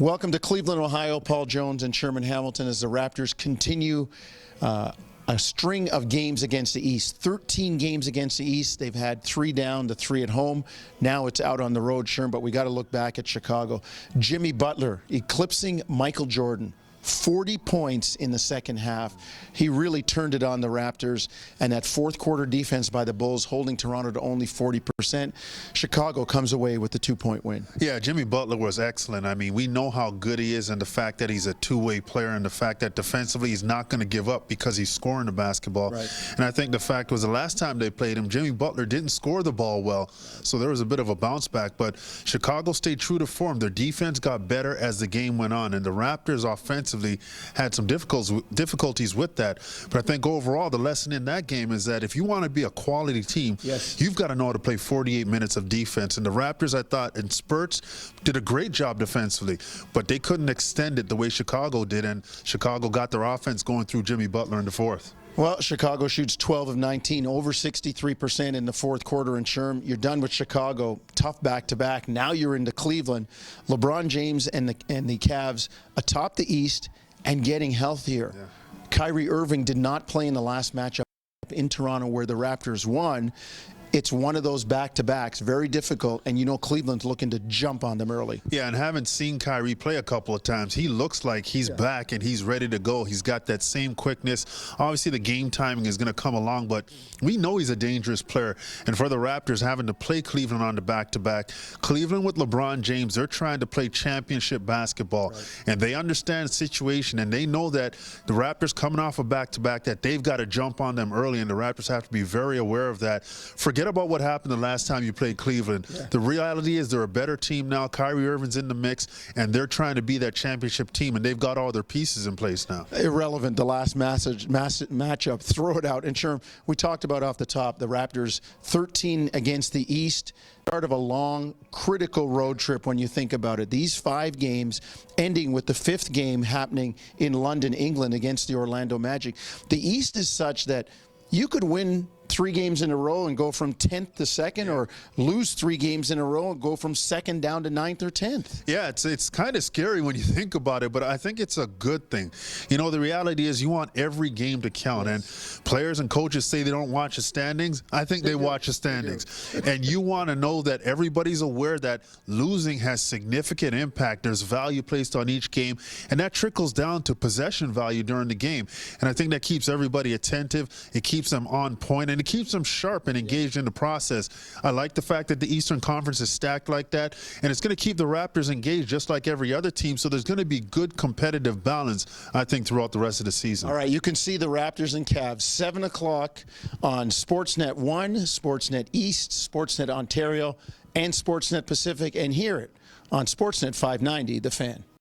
Welcome to Cleveland, Ohio. Paul Jones and Sherman Hamilton as the Raptors continue a string of games against the East. 13 games against the East. They've had 3 down to 3 at home. Now it's out on the road, Sherman, but we got to look back at Chicago. Jimmy Butler eclipsing Michael Jordan. 40 points in the second half. He really turned it on the Raptors, and that fourth quarter defense by the Bulls holding Toronto to only 40%. Chicago comes away with the 2-point win. Yeah, Jimmy Butler was excellent. I mean, we know how good he is, and the fact that he's a two-way player, and the fact that defensively he's not going to give up because he's scoring the basketball. Right. And I think the fact was the last time they played him, Jimmy Butler didn't score the ball well, so there was a bit of a bounce back. But Chicago stayed true to form. Their defense got better as the game went on, and the Raptors offensively had some difficulties with that. But I think overall the lesson in that game is that if you want to be a quality team, you've got to know how to play 48 minutes of defense. And the Raptors, I thought, in spurts, did a great job defensively, but they couldn't extend it the way Chicago did, and Chicago got their offense going through Jimmy Butler in the fourth. Well, Chicago shoots 12 of 19, over 63% in the fourth quarter. And Sherm, you're done with Chicago. Tough back-to-back. Now you're into Cleveland. LeBron James and the Cavs atop the East and getting healthier. Yeah. Kyrie Irving did not play in the last matchup in Toronto where the Raptors won. It's one of those back-to-backs, very difficult, and you know Cleveland's looking to jump on them early. Yeah, and having seen Kyrie play a couple of times, he looks like he's back and he's ready to go. He's got that same quickness. Obviously, the game timing is going to come along, but we know he's a dangerous player. And for the Raptors having to play Cleveland on the back-to-back, Cleveland with LeBron James, they're trying to play championship basketball, and they understand the situation, and they know that the Raptors coming off a back-to-back, that they've got to jump on them early, and the Raptors have to be very aware of that. Forget about what happened the last time you played Cleveland. The reality is they're a better team now. Kyrie Irving's in the mix, and they're trying to be that championship team, and they've got all their pieces in place now. Irrelevant, the last matchup. Throw it out. And Sherm, we talked about off the top, the Raptors 13 against the East. Part of a long, critical road trip when you think about it. These 5 games ending with the 5th game happening in London, England against the Orlando Magic. The East is such that you could win 3 games in a row and go from 10th to 2nd, or lose 3 games in a row and go from 2nd down to 9th or 10th. Yeah, it's kind of scary when you think about it, but I think it's a good thing. You know, the reality is you want every game to count, and players and coaches say they don't watch the standings. I think they watch the standings. And you want to know that everybody's aware that losing has significant impact. There's value placed on each game, and that trickles down to possession value during the game. And I think that keeps everybody attentive. It keeps them on point, and it keeps them sharp and engaged in the process. I like the fact that the Eastern Conference is stacked like that, and it's going to keep the Raptors engaged just like every other team, so there's going to be good competitive balance, I think, throughout the rest of the season. All right, you can see the Raptors and Cavs, 7 o'clock on Sportsnet 1, Sportsnet East, Sportsnet Ontario, and Sportsnet Pacific, and hear it on Sportsnet 590, The Fan.